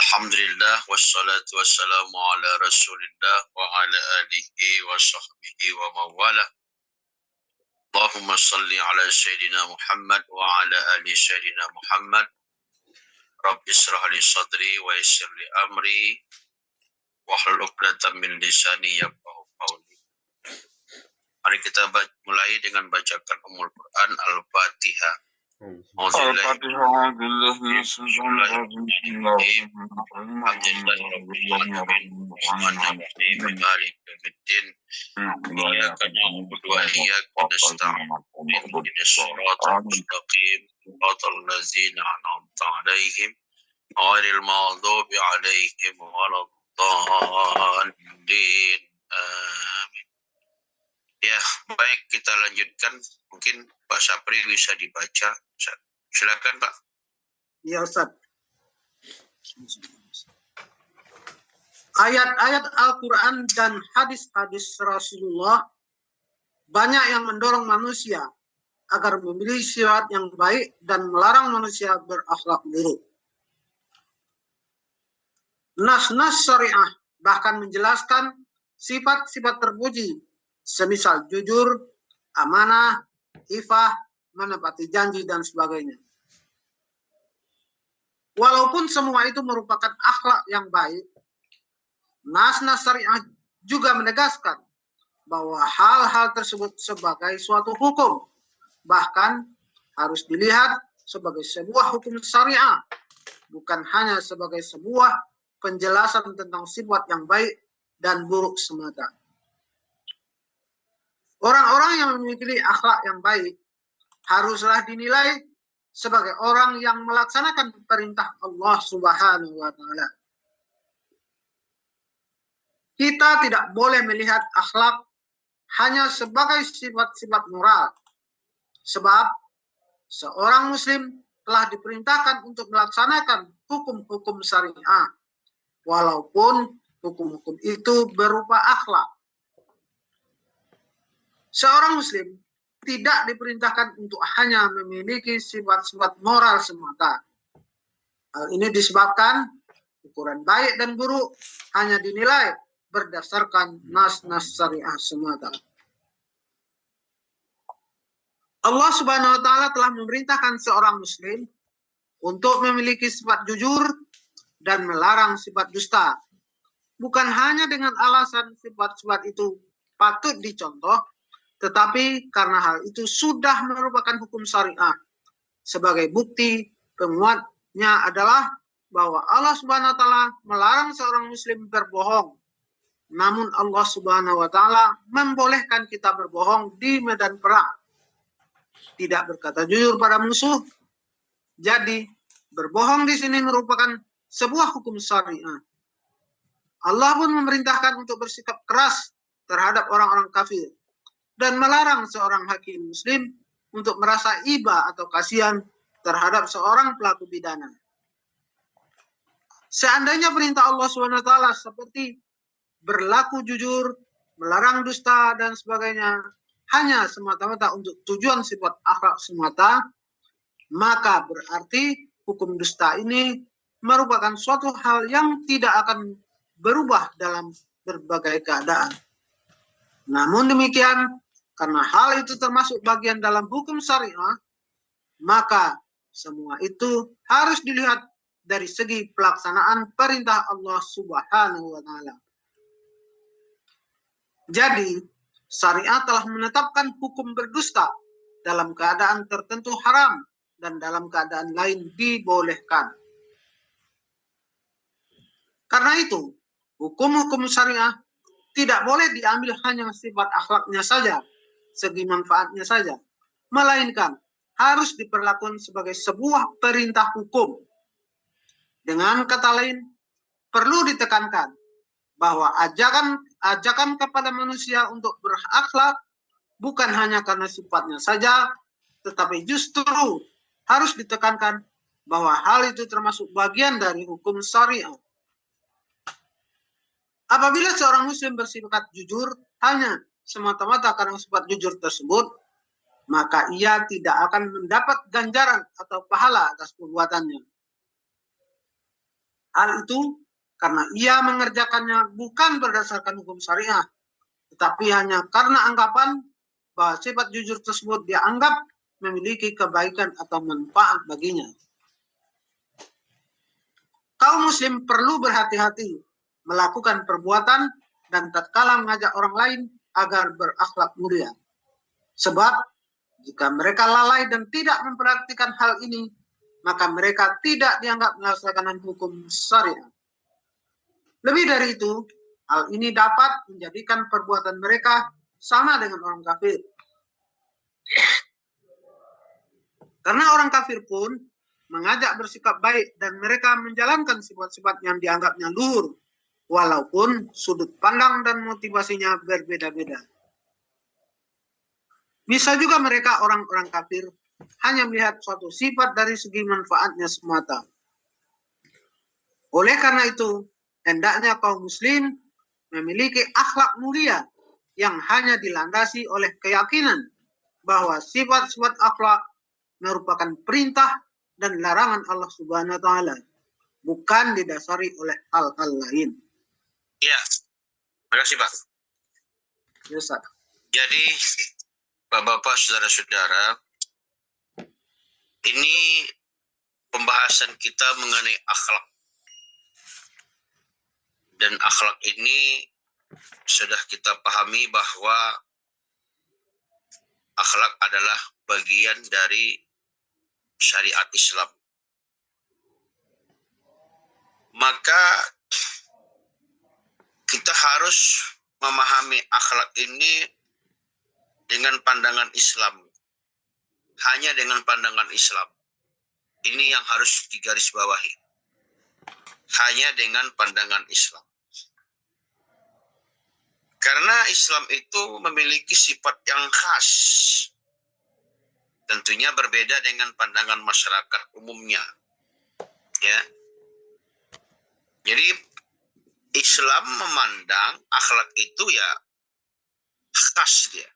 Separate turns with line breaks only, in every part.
Alhamdulillah wassalatu wassalamu ala Rasulillah wa ala alihi wa sahbihi wa mawala. Allahumma salli ala Sayyidina Muhammad wa ala ali Sayyidina Muhammad. Rabbi israh li sadri wa yassir li amri wahlul 'uqdatam min lisani yafqahu qawli. Mari kita mulai dengan bacakan Ummul Quran Al-Fatihah. Ya, baik, kita lanjutkan. Mungkin Pak Sapri bisa dibaca. Silakan, Pak.
Ya, Ustaz. Ayat-ayat Al-Quran dan hadis-hadis Rasulullah banyak yang mendorong manusia agar memilih sifat yang baik dan melarang manusia berakhlak buruk. Nas-nas syariah bahkan menjelaskan sifat-sifat terpuji, semisal jujur, amanah, ifah, menepati janji, dan sebagainya. Walaupun semua itu merupakan akhlak yang baik, nas-nas syariah juga menegaskan bahwa hal-hal tersebut sebagai suatu hukum, bahkan harus dilihat sebagai sebuah hukum syariah, bukan hanya sebagai sebuah penjelasan tentang sifat yang baik dan buruk semata. Orang-orang yang memiliki akhlak yang baik haruslah dinilai sebagai orang yang melaksanakan perintah Allah Subhanahu wa Ta'ala. Kita tidak boleh melihat akhlak hanya sebagai sifat-sifat moral, sebab seorang Muslim telah diperintahkan untuk melaksanakan hukum-hukum syariah, walaupun hukum-hukum itu berupa akhlak. Seorang Muslim tidak diperintahkan untuk hanya memiliki sifat-sifat moral semata. Hal ini disebabkan ukuran baik dan buruk hanya dinilai berdasarkan nas-nas syariah semata. Allah Subhanahu wa Ta'ala telah memerintahkan seorang Muslim untuk memiliki sifat jujur dan melarang sifat dusta. Bukan hanya dengan alasan sifat-sifat itu patut dicontoh, tetapi karena hal itu sudah merupakan hukum syariah. Sebagai bukti penguatnya adalah bahwa Allah Subhanahu wa Ta'ala melarang seorang Muslim berbohong. Namun Allah Subhanahu wa Ta'ala membolehkan kita berbohong di medan perang. Tidak berkata jujur pada musuh. Jadi berbohong di sini merupakan sebuah hukum syariah. Allah pun memerintahkan untuk bersikap keras terhadap orang-orang kafir dan melarang seorang hakim muslim untuk merasa iba atau kasihan terhadap seorang pelaku pidana. Seandainya perintah Allah SWT seperti berlaku jujur, melarang dusta, dan sebagainya hanya semata-mata untuk tujuan sifat akhlak semata, maka berarti hukum dusta ini merupakan suatu hal yang tidak akan berubah dalam berbagai keadaan. Namun demikian, karena hal itu termasuk bagian dalam hukum syariah, maka semua itu harus dilihat dari segi pelaksanaan perintah Allah Subhanahu wa Ta'ala. Jadi, syariat telah menetapkan hukum berdusta dalam keadaan tertentu haram dan dalam keadaan lain dibolehkan. Karena itu, hukum-hukum syariah tidak boleh diambil hanya sifat akhlaknya saja, segi manfaatnya saja, melainkan harus diperlakukan sebagai sebuah perintah hukum. Dengan kata lain, perlu ditekankan bahwa ajakan kepada manusia untuk berakhlak bukan hanya karena sifatnya saja, tetapi justru harus ditekankan bahwa hal itu termasuk bagian dari hukum syariah. Apabila seorang muslim bersifat jujur hanya semata-mata karena sifat jujur tersebut, maka ia tidak akan mendapat ganjaran atau pahala atas perbuatannya. Hal itu karena ia mengerjakannya bukan berdasarkan hukum syariah, tetapi hanya karena anggapan bahwa sifat jujur tersebut dianggap memiliki kebaikan atau manfaat baginya. Kaum muslim perlu berhati-hati melakukan perbuatan dan tatkala mengajak orang lain agar berakhlak mulia. Sebab jika mereka lalai dan tidak memperhatikan hal ini, maka mereka tidak dianggap melaksanakan hukum syariat. Lebih dari itu, hal ini dapat menjadikan perbuatan mereka sama dengan orang kafir. Karena orang kafir pun mengajak bersikap baik dan mereka menjalankan sifat-sifat yang dianggapnya luhur, walaupun sudut pandang dan motivasinya berbeda-beda. Bisa juga mereka orang-orang kafir hanya melihat suatu sifat dari segi manfaatnya semata. Oleh karena itu, hendaknya kaum muslim memiliki akhlak mulia yang hanya dilandasi oleh keyakinan bahwa sifat-sifat akhlak merupakan perintah dan larangan Allah Subhanahu wa taala, bukan didasari oleh hal-hal lain.
Ya, terima kasih Pak.
Yes, Pak.
Jadi Bapak-bapak, saudara-saudara, ini pembahasan kita mengenai akhlak. Dan akhlak ini sudah kita pahami bahwa akhlak adalah bagian dari syariat Islam. Maka kita harus memahami akhlak ini dengan pandangan Islam. Hanya dengan pandangan Islam. Ini yang harus digarisbawahi. Hanya dengan pandangan Islam. Karena Islam itu memiliki sifat yang khas. Tentunya berbeda dengan pandangan masyarakat umumnya. Ya. Jadi Islam memandang akhlak itu ya khas dia.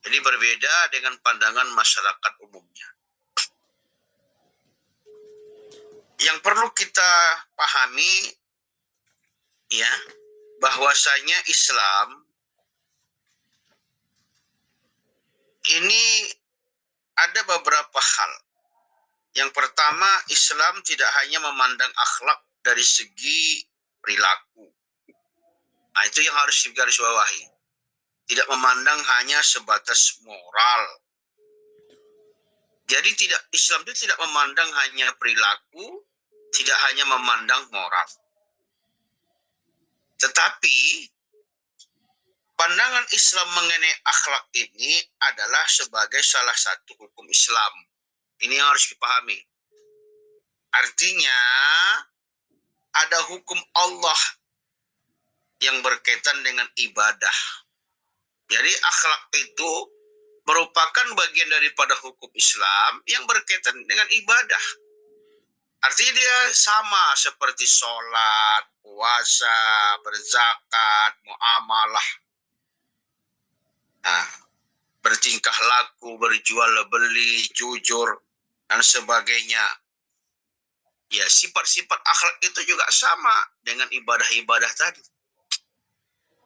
Jadi berbeda dengan pandangan masyarakat umumnya. Yang perlu kita pahami ya, bahwasanya Islam ini ada beberapa hal. Yang pertama, Islam tidak hanya memandang akhlak dari segi perilaku. Nah, itu yang harus digarisbawahi. Tidak memandang hanya sebatas moral. Jadi Islam itu tidak memandang hanya perilaku, tidak hanya memandang moral. Tetapi pandangan Islam mengenai akhlak ini adalah sebagai salah satu hukum Islam. Ini yang harus dipahami. Artinya ada hukum Allah yang berkaitan dengan ibadah. Jadi akhlak itu merupakan bagian daripada hukum Islam yang berkaitan dengan ibadah. Artinya dia sama seperti sholat, puasa, berzakat, muamalah, bertingkah laku, berjual beli, jujur, dan sebagainya. Ya, sifat-sifat akhlak itu juga sama dengan ibadah-ibadah tadi.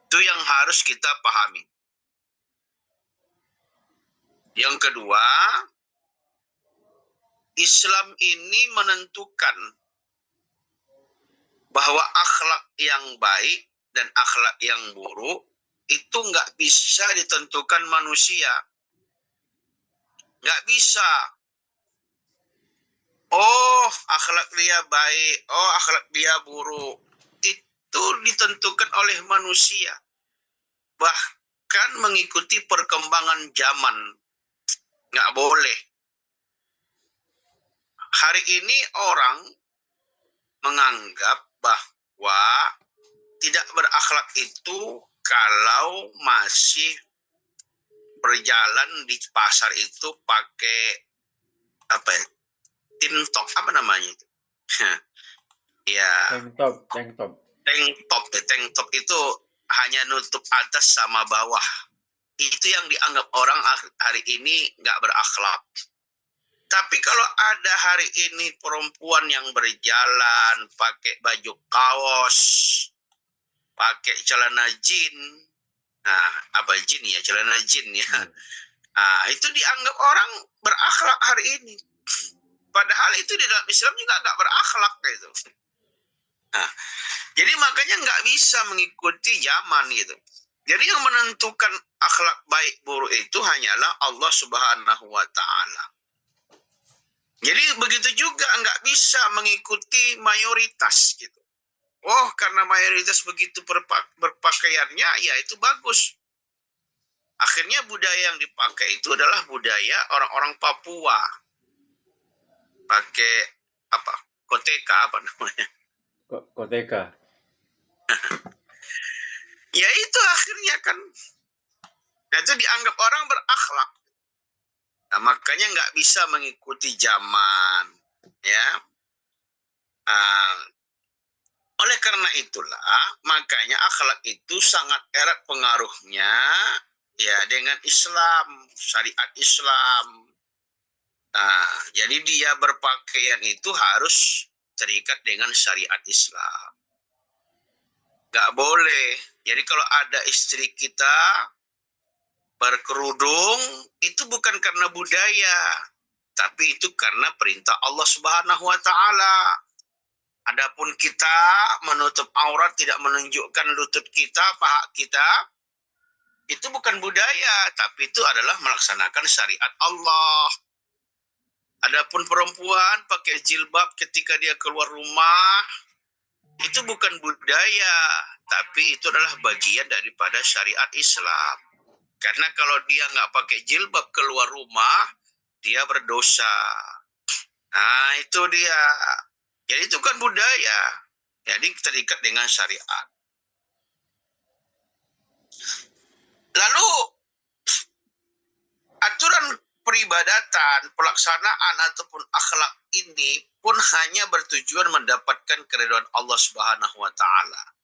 Itu yang harus kita pahami. Yang kedua, Islam ini menentukan bahwa akhlak yang baik dan akhlak yang buruk itu nggak bisa ditentukan manusia. Nggak bisa. Oh, akhlak dia baik. Oh, akhlak dia buruk. Itu ditentukan oleh manusia. Bahkan mengikuti perkembangan zaman. Nggak boleh. Hari ini orang menganggap bahwa tidak berakhlak itu kalau masih berjalan di pasar itu pakai TikTok, apa namanya itu? Ya.
Tank top.
Tank top itu hanya nutup atas sama bawah. Itu yang dianggap orang hari ini nggak berakhlak. Tapi kalau ada hari ini perempuan yang berjalan pakai baju kaos, pakai celana jin, nah apa jin ya, celana jin ya, itu dianggap orang berakhlak hari ini. Padahal itu di dalam Islam juga nggak berakhlak gitu. Nah, jadi makanya nggak bisa mengikuti zaman gitu. Jadi yang menentukan akhlak baik buruk itu hanyalah Allah Subhanahu wa Ta'ala. Jadi begitu juga nggak bisa mengikuti mayoritas gitu. Oh, karena mayoritas begitu berpakaiannya, ya itu bagus. Akhirnya budaya yang dipakai itu adalah budaya orang-orang Papua. Pakai apa? Koteka apa namanya?
Koteka.
Ya itu akhirnya kan. Nah, itu dianggap orang berakhlak. Nah, makanya nggak bisa mengikuti zaman, ya. Oleh karena itulah, makanya akhlak itu sangat erat pengaruhnya, ya, dengan Islam, syariat Islam. Nah, jadi dia berpakaian itu harus terikat dengan syariat Islam. Nggak boleh. Jadi kalau ada istri kita berkerudung, itu bukan karena budaya, tapi itu karena perintah Allah Subhanahu wa Ta'ala. Adapun kita menutup aurat, tidak menunjukkan lutut kita, paha kita, itu bukan budaya, tapi itu adalah melaksanakan syariat Allah. Adapun perempuan pakai jilbab ketika dia keluar rumah, itu bukan budaya, tapi itu adalah bagian daripada syariat Islam. Karena kalau dia nggak pakai jilbab keluar rumah, dia berdosa. Nah, itu dia. Jadi itu kan budaya. Jadi terikat dengan syariat. Lalu, aturan peribadatan, pelaksanaan ataupun akhlak ini pun hanya bertujuan mendapatkan keridhaan Allah Subhanahu wa Ta'ala.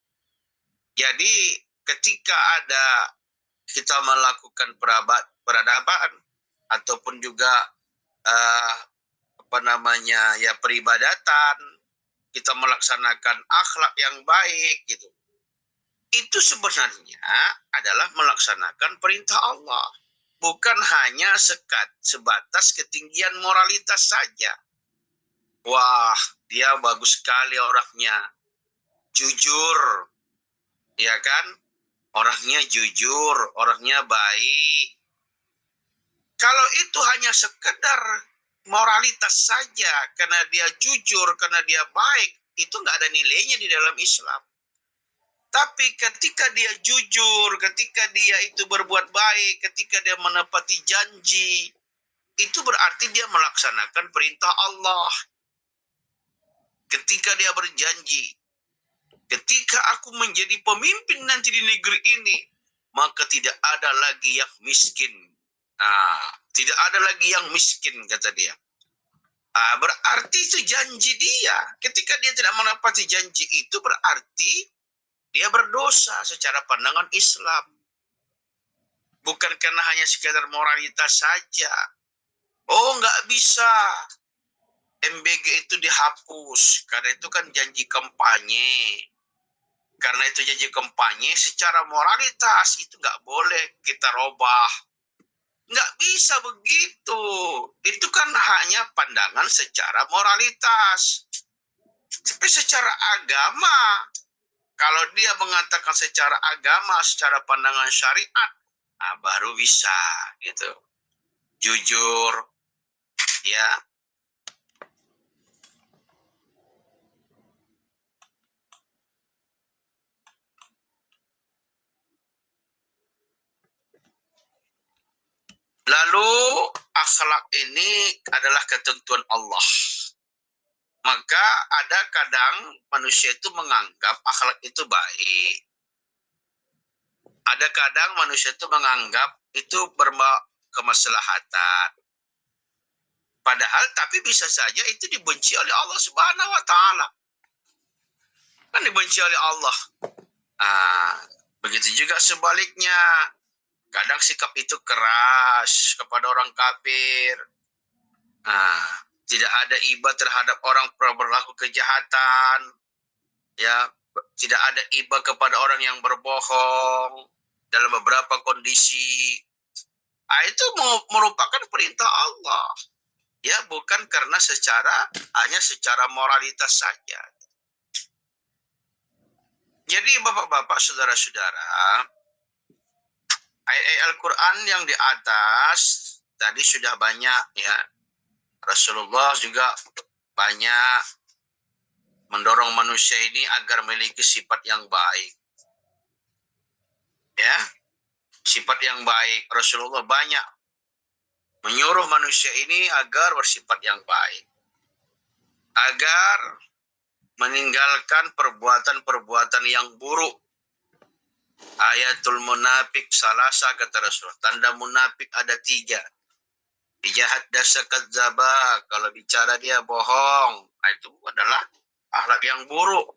Jadi ketika ada kita melakukan peradaban ataupun juga peribadatan, kita melaksanakan akhlak yang baik gitu. Itu sebenarnya adalah melaksanakan perintah Allah. Bukan hanya sebatas ketinggian moralitas saja. Wah, dia bagus sekali orangnya. Jujur. Ya kan? Orangnya jujur, orangnya baik. Kalau itu hanya sekedar moralitas saja, karena dia jujur, karena dia baik, itu nggak ada nilainya di dalam Islam. Tapi ketika dia jujur, ketika dia itu berbuat baik, ketika dia menepati janji, itu berarti dia melaksanakan perintah Allah. Ketika dia berjanji, ketika aku menjadi pemimpin nanti di negeri ini, maka tidak ada lagi yang miskin. Tidak ada lagi yang miskin, kata dia. Berarti itu janji dia. Ketika dia tidak menepati janji itu, berarti dia berdosa secara pandangan Islam. Bukan karena hanya sekedar moralitas saja. Oh, nggak bisa. MBG itu dihapus. Karena itu kan janji kampanye. Karena itu janji kampanye, secara moralitas itu nggak boleh kita robah. Nggak bisa begitu. Itu kan hanya pandangan secara moralitas. Tapi secara agama, kalau dia mengatakan secara agama, secara pandangan syariat, baru bisa gitu. Jujur, ya. Lalu akhlak ini adalah ketentuan Allah. Maka ada kadang manusia itu menganggap akhlak itu baik. Ada kadang manusia itu menganggap itu berkemaslahatan. Padahal tapi bisa saja itu dibenci oleh Allah Subhanahu wa Ta'ala. Kan dibenci oleh Allah. Begitu juga sebaliknya. Kadang sikap itu keras kepada orang kafir. Tidak ada iba terhadap orang yang berlaku kejahatan, ya, tidak ada iba kepada orang yang berbohong dalam beberapa kondisi. Itu merupakan perintah Allah, ya, bukan karena hanya secara moralitas saja. Jadi bapak-bapak, saudara-saudara, ayat-ayat Al-Quran yang di atas tadi sudah banyak, ya. Rasulullah juga banyak mendorong manusia ini agar memiliki sifat yang baik. Ya, sifat yang baik. Rasulullah banyak menyuruh manusia ini agar bersifat yang baik. Agar meninggalkan perbuatan-perbuatan yang buruk. Ayatul munafik salasa, kata Rasulullah. Tanda munafik ada 3. Bijahat dasa kadzaba, kalau bicara dia bohong. Itu adalah akhlak yang buruk.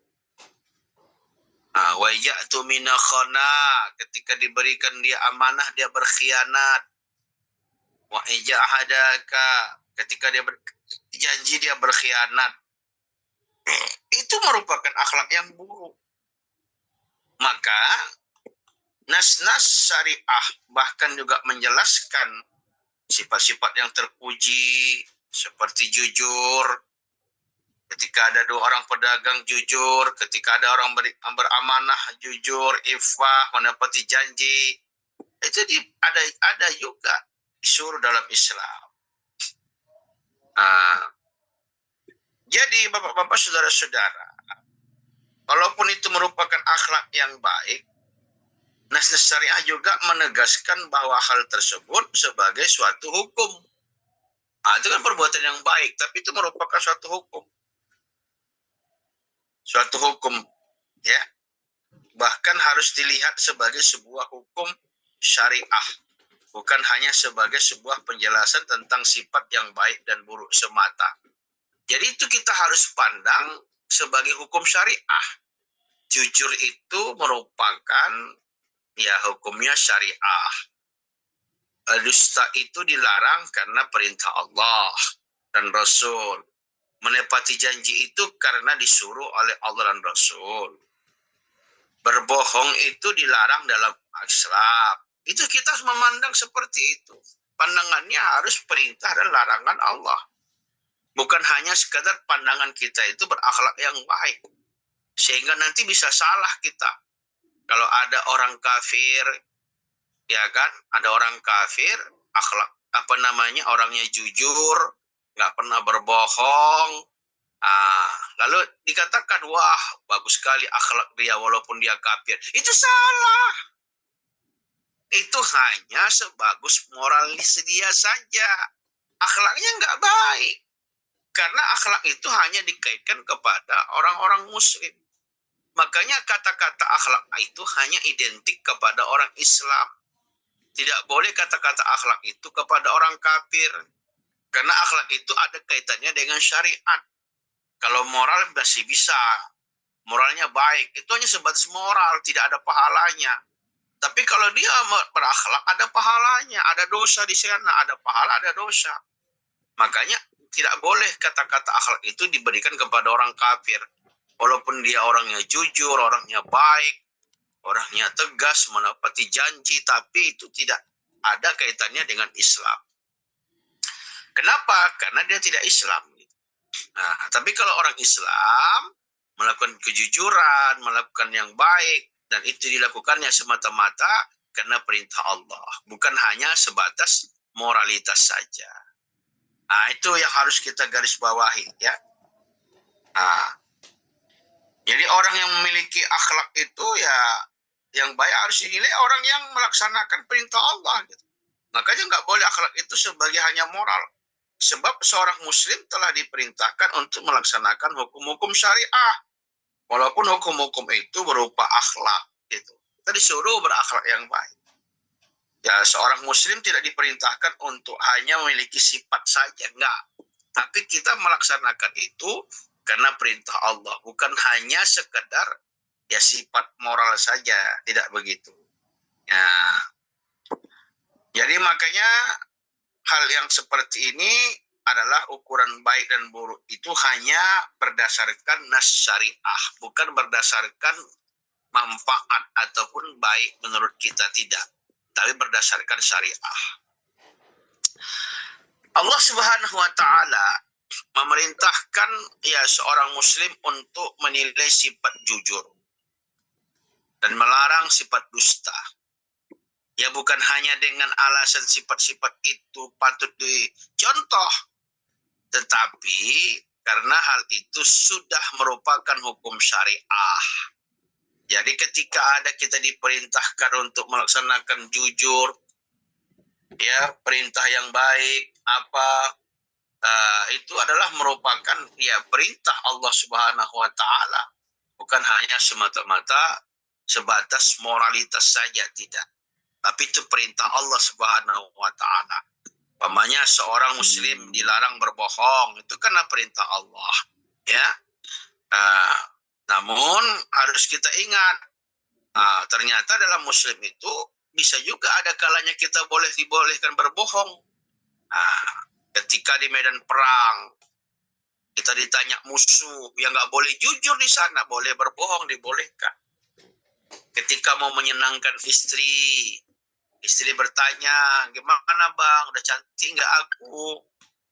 Wa ya'tu mina khana, ketika diberikan dia amanah dia berkhianat. Wa ijahadaka, ketika dia janji dia berkhianat. Itu merupakan akhlak yang buruk. Maka nas-nas syariah bahkan juga menjelaskan sifat-sifat yang terpuji seperti jujur. Ketika ada 2 orang pedagang jujur, ketika ada orang beramanah jujur, ifah, menepati janji, itu ada juga disuruh dalam Islam. Jadi bapak-bapak, saudara-saudara, walaupun itu merupakan akhlak yang baik, nas-nas syariah juga menegaskan bahwa hal tersebut sebagai suatu hukum. Itu kan perbuatan yang baik, tapi itu merupakan suatu hukum. Suatu hukum, ya. Bahkan harus dilihat sebagai sebuah hukum syariah. Bukan hanya sebagai sebuah penjelasan tentang sifat yang baik dan buruk semata. Jadi itu kita harus pandang sebagai hukum syariah. Jujur itu merupakan, ya, hukumnya syariah. Dusta itu dilarang karena perintah Allah dan Rasul. Menepati janji itu karena disuruh oleh Allah dan Rasul. Berbohong itu dilarang dalam Islam. Itu kita harus memandang seperti itu. Pandangannya harus perintah dan larangan Allah. Bukan hanya sekadar pandangan kita itu berakhlak yang baik. Sehingga nanti bisa salah kita. Kalau ada orang kafir, ya kan, ada orang kafir, akhlak, orangnya jujur, nggak pernah berbohong, lalu dikatakan, wah, bagus sekali akhlak dia walaupun dia kafir. Itu salah. Itu hanya sebagus moralis dia saja. Akhlaknya nggak baik. Karena akhlak itu hanya dikaitkan kepada orang-orang muslim. Makanya kata-kata akhlak itu hanya identik kepada orang Islam. Tidak boleh kata-kata akhlak itu kepada orang kafir. Karena akhlak itu ada kaitannya dengan syariat. Kalau moral masih bisa. Moralnya baik. Itu hanya sebatas moral, tidak ada pahalanya. Tapi kalau dia berakhlak, ada pahalanya. Ada dosa di sana, ada pahala, ada dosa. Makanya tidak boleh kata-kata akhlak itu diberikan kepada orang kafir. Walaupun dia orangnya jujur, orangnya baik, orangnya tegas, menepati janji, tapi itu tidak ada kaitannya dengan Islam. Kenapa? Karena dia tidak Islam. Tapi kalau orang Islam melakukan kejujuran, melakukan yang baik, dan itu dilakukannya semata-mata karena perintah Allah, bukan hanya sebatas moralitas saja. Itu yang harus kita garis bawahi, ya. Jadi orang yang memiliki akhlak itu, ya, yang baik harus dinilai orang yang melaksanakan perintah Allah, gitu. Makanya nggak boleh akhlak itu sebagai hanya moral. Sebab seorang muslim telah diperintahkan untuk melaksanakan hukum-hukum syariah. Walaupun hukum-hukum itu berupa akhlak, gitu. Kita disuruh berakhlak yang baik. Ya, seorang muslim tidak diperintahkan untuk hanya memiliki sifat saja, enggak. Tapi kita melaksanakan itu karena perintah Allah, bukan hanya sekedar, ya, sifat moral saja, tidak begitu. Ya. Jadi makanya hal yang seperti ini adalah ukuran baik dan buruk itu hanya berdasarkan nas syariah, bukan berdasarkan manfaat ataupun baik menurut kita, tidak, tapi berdasarkan syariah. Allah Subhanahu wa taala memerintahkan ya seorang muslim untuk menilai sifat jujur dan melarang sifat dusta. Ya bukan hanya dengan alasan sifat-sifat itu patut dicontoh, tetapi karena hal itu sudah merupakan hukum syariah. Jadi ketika kita diperintahkan untuk melaksanakan jujur, ya perintah yang baik itu adalah merupakan ya perintah Allah Subhanahu wa taala, bukan hanya semata-mata sebatas moralitas saja, tidak. Tapi itu perintah Allah Subhanahu wa taala. Umpamanya seorang muslim dilarang berbohong, itu karena perintah Allah, ya. Namun harus kita ingat, ternyata dalam muslim itu bisa juga ada kalanya kita dibolehkan berbohong. Ketika di medan perang kita ditanya musuh, yang nggak boleh jujur di sana, boleh berbohong, dibolehkan. Ketika mau menyenangkan istri bertanya, gimana bang, udah cantik nggak aku?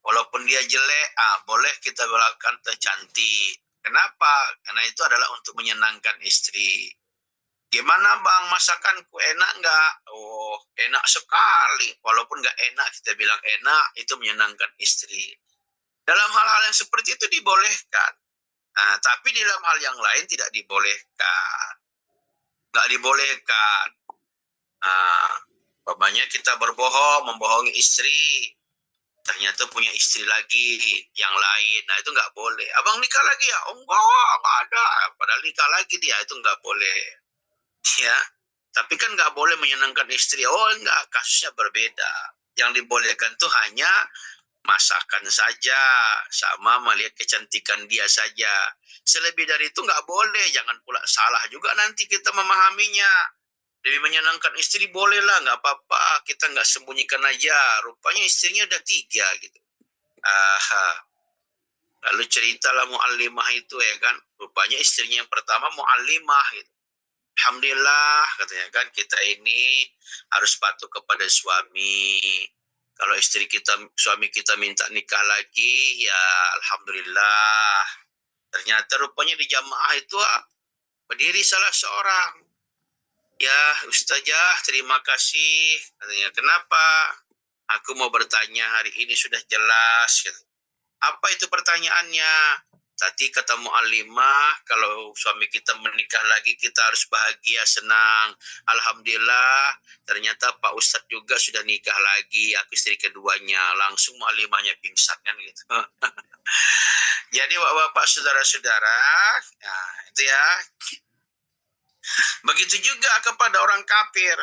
Walaupun dia jelek, boleh kita bilang cantik. Kenapa? Karena itu adalah untuk menyenangkan istri. Gimana bang, masakanku enak nggak? Oh, enak sekali. Walaupun nggak enak, kita bilang enak, itu menyenangkan istri. Dalam hal-hal yang seperti itu dibolehkan. Tapi di dalam hal yang lain tidak dibolehkan. Nggak dibolehkan. Umpamanya kita berbohong, membohongi istri, ternyata punya istri lagi yang lain, itu nggak boleh. Abang nikah lagi ya? Oh, enggak ada. Padahal nikah lagi dia, itu nggak boleh. Ya, tapi kan nggak boleh menyenangkan istri. Oh enggak, kasusnya berbeda. Yang dibolehkan tuh hanya masakan saja, sama melihat kecantikan dia saja. Selebih dari itu nggak boleh. Jangan pula salah juga nanti kita memahaminya. Demi menyenangkan istri bolehlah, nggak apa-apa. Kita nggak sembunyikan aja. Rupanya istrinya udah 3 gitu. Lalu ceritalah mu'allimah itu ya kan. Rupanya istrinya yang pertama mu'allimah gitu. Alhamdulillah katanya kan, kita ini harus patuh kepada suami. Kalau suami kita minta nikah lagi, ya alhamdulillah. Ternyata rupanya di jamaah itu berdiri salah seorang. Ya Ustazah, terima kasih. Katanya, kenapa? Aku mau bertanya, hari ini sudah jelas. Apa itu pertanyaannya? Tadi kata mu'allimah, kalau suami kita menikah lagi, kita harus bahagia, senang. Alhamdulillah, ternyata Pak Ustadz juga sudah nikah lagi, aku istri keduanya. Langsung mu'allimahnya pingsan kan gitu. Jadi bapak-bapak, saudara-saudara, itu ya. Begitu juga kepada orang kafir.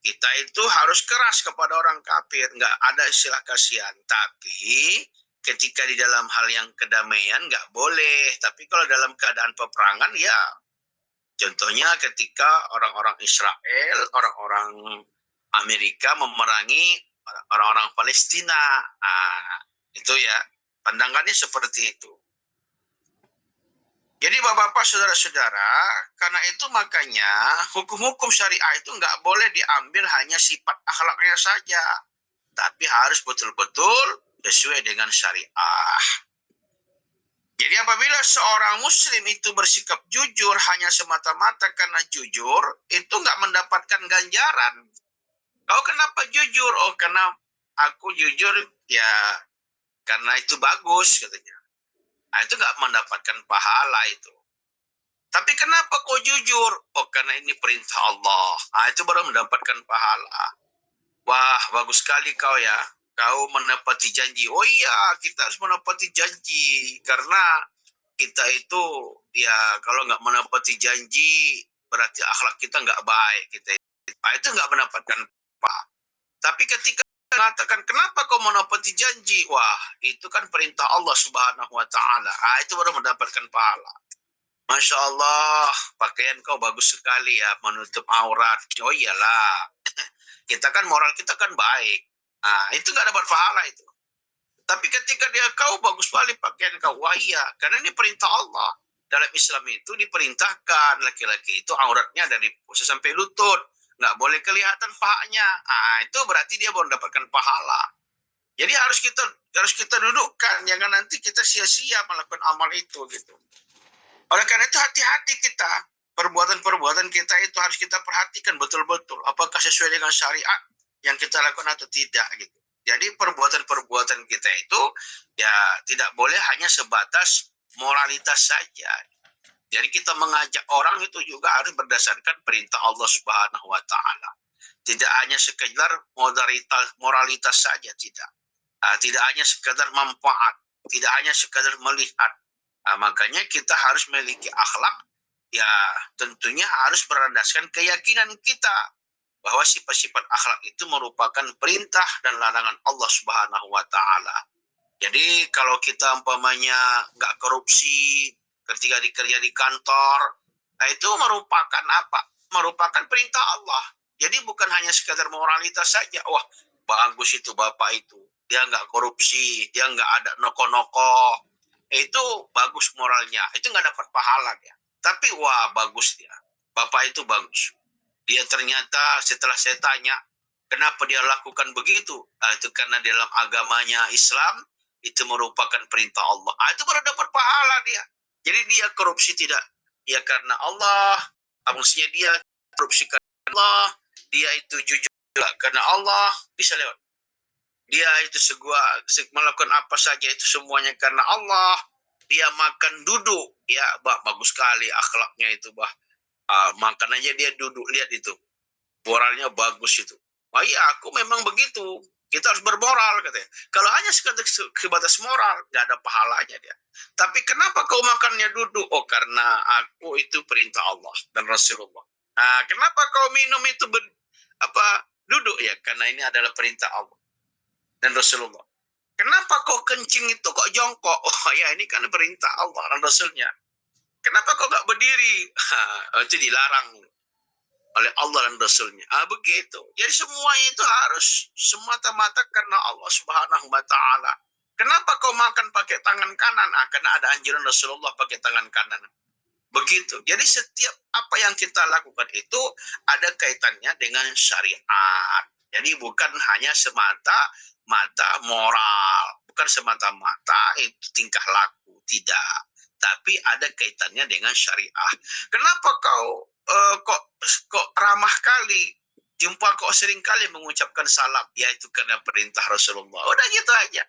Kita itu harus keras kepada orang kafir. Nggak ada istilah kasihan. Tapi ketika di dalam hal yang kedamaian nggak boleh. Tapi kalau dalam keadaan peperangan ya. Contohnya ketika orang-orang Israel, orang-orang Amerika memerangi orang-orang Palestina. Itu ya. Pandangannya seperti itu. Jadi bapak-bapak, saudara-saudara, karena itu makanya hukum-hukum syariah itu nggak boleh diambil hanya sifat akhlaknya saja. Tapi harus betul-betul sesuai dengan syariah. Jadi apabila seorang muslim itu bersikap jujur hanya semata-mata karena jujur, itu nggak mendapatkan ganjaran. Kau kenapa jujur? Oh karena aku jujur ya karena itu bagus katanya. Itu nggak mendapatkan pahala itu. Tapi kenapa kau jujur? Oh karena ini perintah Allah. Itu baru mendapatkan pahala. Wah bagus sekali kau ya. Kau menepati janji. Oh iya kita harus menepati janji. Karena kita itu ya kalau nggak menepati janji berarti akhlak kita nggak baik. Itu nggak mendapatkan pahala. Tapi ketika mengatakan kenapa kau menepati janji, wah itu kan perintah Allah Subhanahu wa taala. Itu baru mendapatkan pahala. Masya Allah, pakaian kau bagus sekali ya, menutup aurat. Oh iyalah, kita kan moral kita kan baik. Itu nggak dapat pahala itu. Tapi ketika dia kau bagus balik pakaian kau, wah iya, karena ini perintah Allah. Dalam Islam itu diperintahkan laki-laki itu auratnya dari pusar sampai lutut, nggak boleh kelihatan pahanya. Itu berarti dia baru mendapatkan pahala. Jadi harus kita dudukkan, jangan nanti kita sia-sia melakukan amal itu gitu. Oleh karena itu hati-hati kita, perbuatan-perbuatan kita itu harus kita perhatikan betul-betul, apakah sesuai dengan syariat yang kita lakukan atau tidak gitu. Jadi perbuatan-perbuatan kita itu ya tidak boleh hanya sebatas moralitas saja. Jadi kita mengajak orang itu juga harus berdasarkan perintah Allah Subhanahu wa taala. Tidak hanya sekedar moralitas saja, tidak. Tidak hanya sekedar manfaat, tidak hanya sekedar melihat. Makanya kita harus memiliki akhlak, ya tentunya harus berdasarkan keyakinan kita bahwa sifat-sifat akhlak itu merupakan perintah dan larangan Allah Subhanahu wa taala. Jadi kalau kita umpamanya nggak korupsi ketika dikerja di kantor, itu merupakan apa? Merupakan perintah Allah. Jadi bukan hanya sekadar moralitas saja. Wah, bagus itu bapak itu. Dia nggak korupsi, dia nggak ada noko-noko. Itu bagus moralnya. Itu nggak dapat pahala dia. Tapi wah bagus dia. Bapak itu bagus. Dia ternyata setelah saya tanya, kenapa dia lakukan begitu? Itu karena dalam agamanya Islam, itu merupakan perintah Allah. Itu baru dapat pahala dia. Jadi dia korupsi tidak. Ya karena Allah. Maksudnya dia korupsi karena Allah. Dia itu jujur karena Allah. Bisa lewat. Dia itu melakukan apa saja itu semuanya karena Allah. Dia makan duduk. Ya bagus sekali akhlaknya itu. Makan aja dia duduk, lihat itu. Moralnya bagus itu. Wah iya, aku memang begitu. Kita harus bermoral, katanya. Kalau hanya sebatas moral, nggak ada pahalanya dia. Tapi kenapa kau makannya duduk? Oh, karena aku itu perintah Allah dan Rasulullah. Kenapa kau minum itu duduk? Ya, karena ini adalah perintah Allah dan Rasulullah. Kenapa kau kencing itu kok jongkok? Oh ya, ini kan perintah Allah dan Rasulnya. Kenapa kau nggak berdiri? Itu dilarang oleh Allah dan Rasulnya. Begitu. Jadi semua itu harus semata-mata karena Allah Subhanahu wa taala. Kenapa kau makan pakai tangan kanan? Karena ada anjuran Rasulullah pakai tangan kanan. Begitu. Jadi setiap apa yang kita lakukan itu ada kaitannya dengan syariat. Jadi bukan hanya semata-mata moral, bukan semata-mata itu tingkah laku, tidak. Tapi ada kaitannya dengan syariah. Kenapa kau kok ramah kali, jumpa kok sering kali mengucapkan salam? Ya itu karena perintah Rasulullah. Udah gitu aja.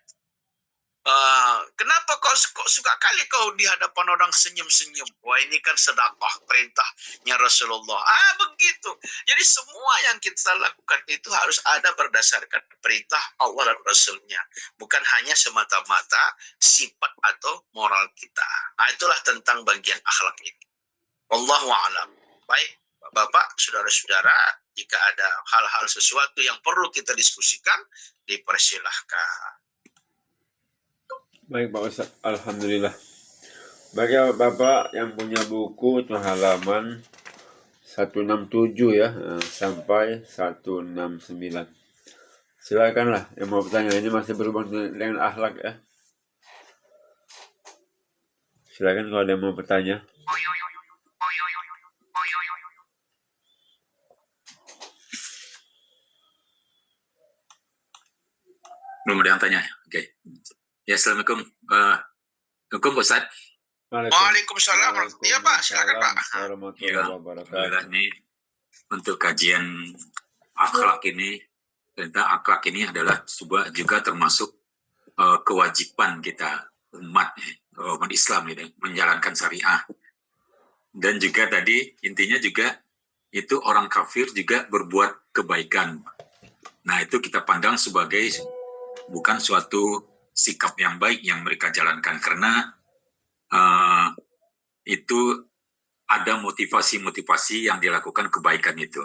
Kenapa kok suka kali kau di hadapan orang senyum-senyum? Wah ini kan sedekah perintahnya Rasulullah. Begitu. Jadi semua yang kita lakukan itu harus ada berdasarkan perintah Allah dan Rasulnya. Bukan hanya semata-mata sifat atau moral kita. Itulah tentang bagian akhlak ini. Wallahu a'lam. Baik, Bapak, saudara-saudara, jika ada hal-hal sesuatu yang perlu kita diskusikan, dipersilahkan.
Baik Pak Ustaz, alhamdulillah. Bagi Bapak yang punya buku itu halaman 167 ya, sampai 169. Silakanlah yang mau bertanya, ini masih berhubungan dengan akhlak ya. Silakan kalau ada yang mau bertanya.
Belum ada yang tanya. Oke. Ya, assalamualaikum. Assalamualaikum Ustaz.
Waalaikumsalam. Iya Pak, silakan Pak.
Warahmatullahi wabarakatuh.
Ini untuk kajian akhlak ini, tentang akhlak ini adalah juga termasuk kewajiban kita umat Islam gitu, menjalankan syariah. Dan juga tadi intinya juga itu orang kafir juga berbuat kebaikan. Nah itu kita pandang sebagai bukan suatu sikap yang baik yang mereka jalankan, karena itu ada motivasi-motivasi yang dilakukan kebaikan itu.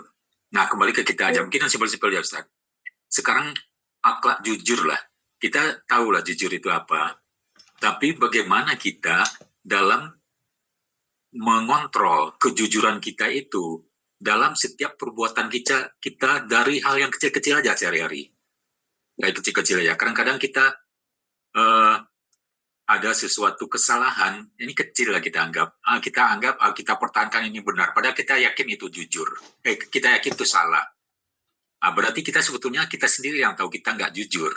Nah kembali ke kita aja, mungkin yang simpel-simpel ya Ustaz. Sekarang akhlak jujur lah, kita tahu lah jujur itu apa, tapi bagaimana kita dalam mengontrol kejujuran kita itu dalam setiap perbuatan kita dari hal yang kecil-kecil aja sehari-hari. Kayak kecil-kecil ya, kadang-kadang kita ada sesuatu kesalahan, ini kecil lah kita anggap. Kita pertahankan ini benar, padahal kita yakin itu jujur. Kita yakin itu salah. Berarti kita sebetulnya kita sendiri yang tahu kita nggak jujur.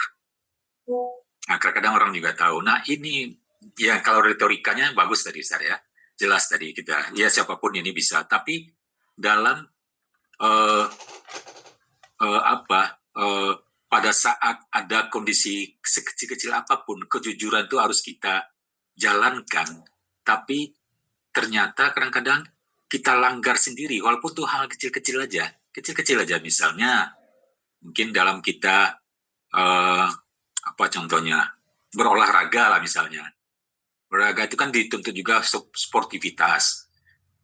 Nah, kadang-kadang orang juga tahu. Nah, ini ya kalau retorikanya bagus tadi, Ustaz ya. Jelas tadi kita, ya siapapun ini bisa. Tapi dalam pada saat ada kondisi sekecil-kecil apapun, kejujuran itu harus kita jalankan. Tapi ternyata kadang-kadang kita langgar sendiri, walaupun itu hal kecil-kecil aja. Kecil-kecil aja, misalnya mungkin dalam kita apa contohnya, berolahraga lah misalnya. Olahraga itu kan dituntut juga sportivitas.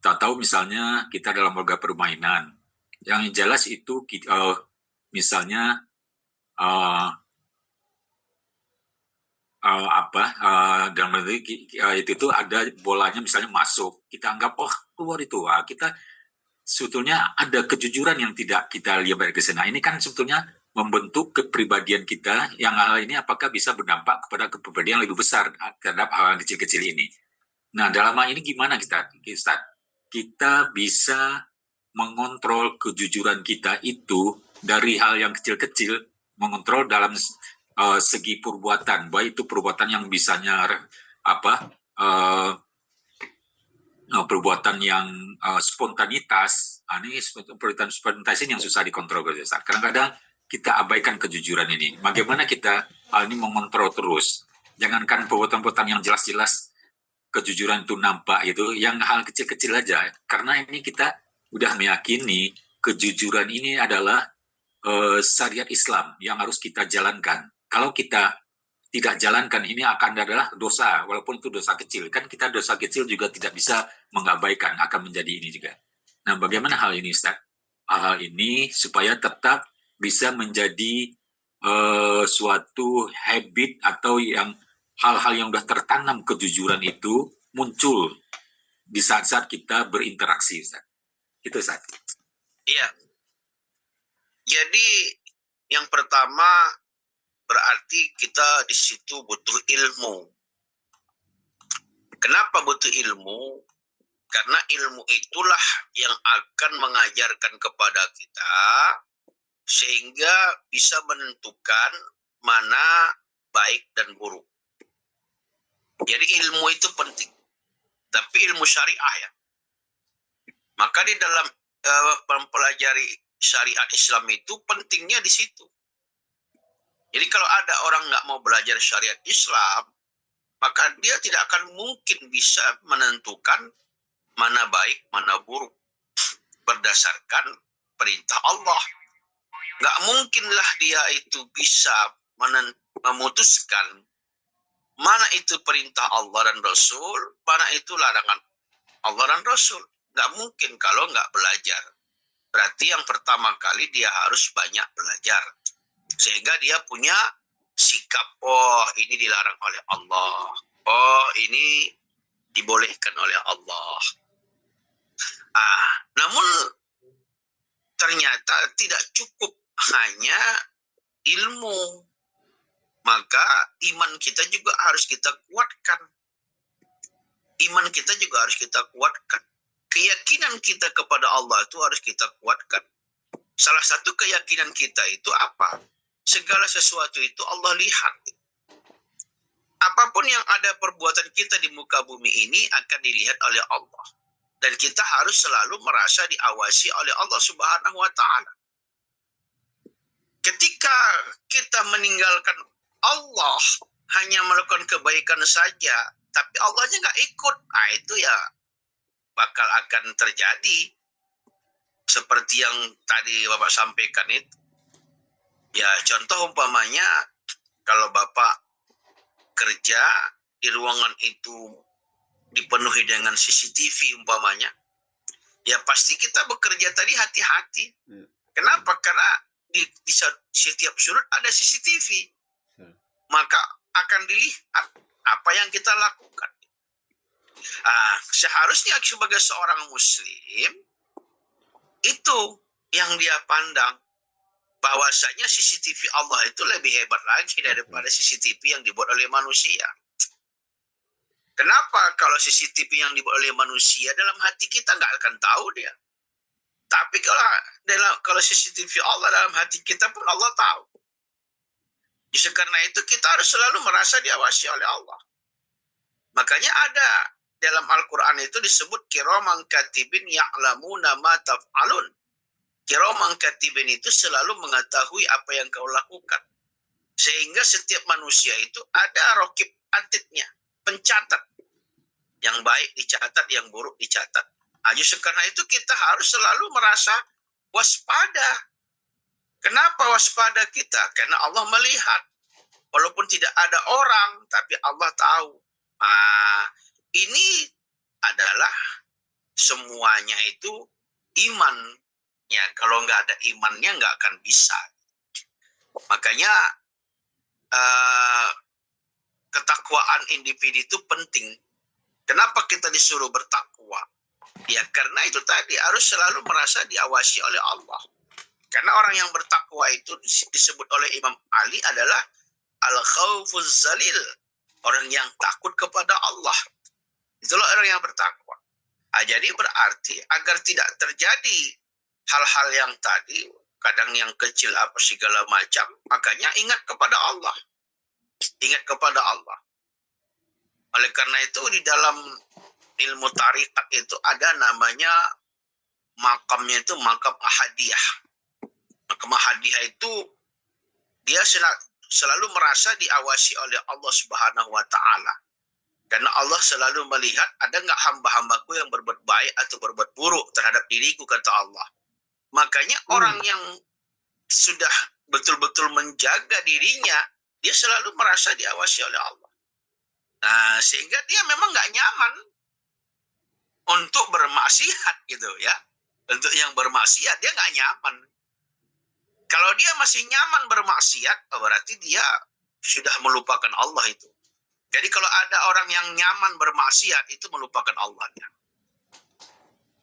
Tahu misalnya kita dalam olahraga permainan, yang jelas itu misalnya dalam itu ada bolanya misalnya masuk, kita anggap keluar itu, kita sebetulnya ada kejujuran yang tidak kita lihat dari kesana. Ini kan sebetulnya membentuk kepribadian kita, yang hal ini apakah bisa berdampak kepada kepribadian yang lebih besar terhadap hal kecil-kecil ini. Nah, dalam hal ini gimana kita bisa mengontrol kejujuran kita itu dari hal yang kecil-kecil, mengontrol dalam segi perbuatan, baik itu perbuatan yang bisanya perbuatan yang spontanitas. Ini perbuatan spontanitas ini yang susah dikontrol. Kadang-kadang kita abaikan kejujuran ini. Bagaimana kita hal ini mengontrol terus? Jangankan perbuatan-perbuatan yang jelas-jelas kejujuran itu nampak itu, yang hal kecil-kecil aja. Karena ini kita udah meyakini kejujuran ini adalah syariat Islam yang harus kita jalankan. Kalau kita tidak jalankan, ini akan adalah dosa, walaupun itu dosa kecil. Kan kita dosa kecil juga tidak bisa mengabaikan, akan menjadi ini juga. Nah, bagaimana hal ini, Ustaz? Hal ini supaya tetap bisa menjadi suatu habit atau yang hal-hal yang sudah tertanam kejujuran itu muncul di saat-saat kita berinteraksi, Ustaz. Itu, Ustaz.
Iya. Jadi yang pertama berarti kita di situ butuh ilmu. Kenapa butuh ilmu? Karena ilmu itulah yang akan mengajarkan kepada kita sehingga bisa menentukan mana baik dan buruk. Jadi ilmu itu penting. Tapi ilmu syariah ya. Maka di dalam mempelajari syariat Islam itu pentingnya di situ. Jadi kalau ada orang nggak mau belajar syariat Islam, maka dia tidak akan mungkin bisa menentukan mana baik, mana buruk. Berdasarkan perintah Allah. Nggak mungkinlah dia itu bisa memutuskan mana itu perintah Allah dan Rasul, mana itu larangan Allah dan Rasul. Nggak mungkin kalau nggak belajar. Berarti yang pertama kali dia harus banyak belajar. Sehingga dia punya sikap, ini dilarang oleh Allah. Ini dibolehkan oleh Allah. Namun ternyata tidak cukup hanya ilmu. Maka iman kita juga harus kita kuatkan. Iman kita juga harus kita kuatkan. Keyakinan kita kepada Allah itu harus kita kuatkan. Salah satu keyakinan kita itu apa? Segala sesuatu itu Allah lihat. Apapun yang ada perbuatan kita di muka bumi ini akan dilihat oleh Allah. Dan kita harus selalu merasa diawasi oleh Allah Subhanahu wa Ta'ala. Ketika kita meninggalkan Allah, hanya melakukan kebaikan saja, tapi Allahnya nggak ikut, itu ya bakal akan terjadi seperti yang tadi Bapak sampaikan itu. Ya contoh umpamanya, kalau Bapak kerja di ruangan itu dipenuhi dengan CCTV umpamanya, ya pasti kita bekerja tadi hati-hati. Kenapa? Karena di setiap sudut ada CCTV. Maka akan dilihat apa yang kita lakukan. Seharusnya sebagai seorang muslim itu yang dia pandang bahwasanya CCTV Allah itu lebih hebat lagi daripada CCTV yang dibuat oleh manusia. Kenapa? Kalau CCTV yang dibuat oleh manusia, dalam hati kita nggak akan tahu dia. Tapi kalau CCTV Allah dalam hati kita pun Allah tahu. Justru karena itu kita harus selalu merasa diawasi oleh Allah. Makanya ada dalam Al-Quran itu disebut kiraman katibin ya'lamuna ma taf'alun. Kiraman katibin itu selalu mengetahui apa yang kau lakukan. Sehingga setiap manusia itu ada rokib atidnya, pencatat. Yang baik dicatat, yang buruk dicatat. Justru karena itu kita harus selalu merasa waspada. Kenapa waspada kita? Karena Allah melihat. Walaupun tidak ada orang, tapi Allah tahu. Ini adalah semuanya itu iman. Ya, kalau nggak ada imannya nggak akan bisa. Makanya ketakwaan individu itu penting. Kenapa kita disuruh bertakwa? Ya karena itu tadi harus selalu merasa diawasi oleh Allah. Karena orang yang bertakwa itu disebut oleh Imam Ali adalah al-khawfuz zalil. Orang yang takut kepada Allah. Itulah orang yang bertakwa. Jadi berarti agar tidak terjadi hal-hal yang tadi, kadang yang kecil apa segala macam, makanya ingat kepada Allah. Ingat kepada Allah. Oleh karena itu di dalam ilmu tarikat itu ada namanya makamnya itu makam ahadiyah. Makam ahadiyah itu dia selalu merasa diawasi oleh Allah Subhanahu wa Ta'ala. Karena Allah selalu melihat ada nggak hamba-hambaku yang berbuat baik atau berbuat buruk terhadap diriku, kata Allah. Makanya orang yang sudah betul-betul menjaga dirinya, dia selalu merasa diawasi oleh Allah. Sehingga dia memang nggak nyaman untuk bermaksiat gitu ya. Untuk yang bermaksiat dia nggak nyaman. Kalau dia masih nyaman bermaksiat, berarti dia sudah melupakan Allah itu. Jadi kalau ada orang yang nyaman bermaksiat, itu melupakan Allahnya.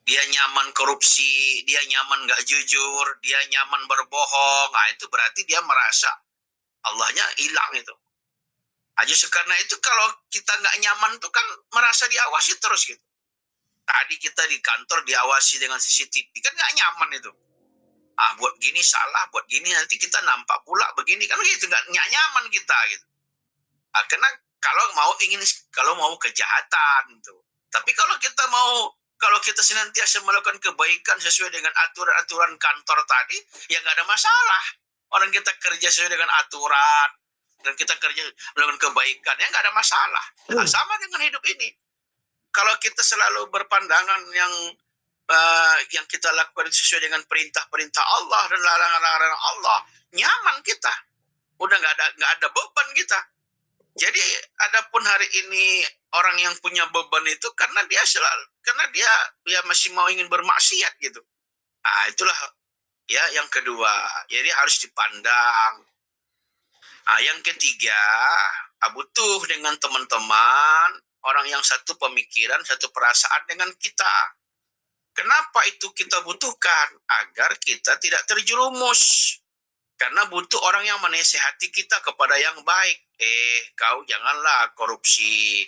Dia nyaman korupsi, dia nyaman nggak jujur, dia nyaman berbohong. Itu berarti dia merasa Allahnya hilang itu. Justru karena itu kalau kita nggak nyaman itu kan merasa diawasi terus gitu. Tadi kita di kantor diawasi dengan CCTV, kan nggak nyaman itu. Buat gini salah, buat gini nanti kita nampak pula begini, kan gitu, nggak nyaman kita gitu. Karena kalau mau kejahatan gitu. Tapi kalau kita senantiasa melakukan kebaikan sesuai dengan aturan-aturan kantor tadi, ya nggak ada masalah. Orang kita kerja sesuai dengan aturan dan kita kerja melakukan kebaikan, ya nggak ada masalah. Sama dengan hidup ini. Kalau kita selalu berpandangan yang kita lakukan sesuai dengan perintah-perintah Allah dan larangan-larangan Allah, nyaman kita. Udah nggak ada beban kita. Jadi adapun hari ini orang yang punya beban itu karena dia masih mau ingin bermaksiat gitu. Itulah ya yang kedua. Jadi harus dipandang. Yang ketiga, butuh dengan teman-teman orang yang satu pemikiran, satu perasaan dengan kita. Kenapa itu kita butuhkan? Agar kita tidak terjerumus. Karena butuh orang yang menasihati kita kepada yang baik. Kau janganlah korupsi.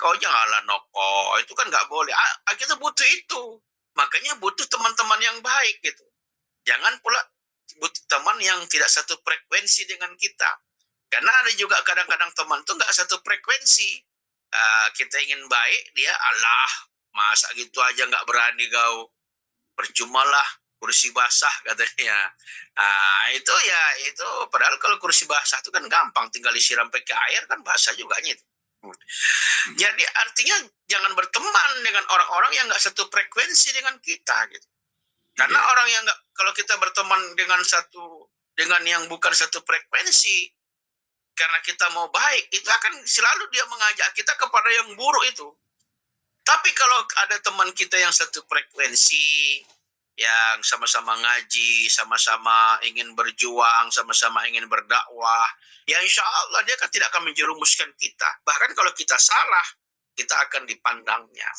Kau janganlah nokok. Itu kan nggak boleh. Kita butuh itu. Makanya butuh teman-teman yang baik gitu. Jangan pula butuh teman yang tidak satu frekuensi dengan kita. Karena ada juga kadang-kadang teman itu nggak satu frekuensi. Kita ingin baik, dia Allah. Masa gitu aja nggak berani kau. Percumalah kursi basah katanya. Itu padahal kalau kursi basah itu kan gampang, tinggal disiram pakai air kan basah juga gitu. Jadi artinya jangan berteman dengan orang-orang yang nggak satu frekuensi dengan kita gitu. Karena orang yang nggak, kalau kita berteman dengan yang bukan satu frekuensi, karena kita mau baik, itu akan selalu dia mengajak kita kepada yang buruk itu. Tapi kalau ada teman kita yang satu frekuensi, yang sama-sama ngaji, sama-sama ingin berjuang, sama-sama ingin berdakwah, ya insya Allah dia kan tidak akan menjerumuskan kita. Bahkan kalau kita salah, kita akan dipandangnya.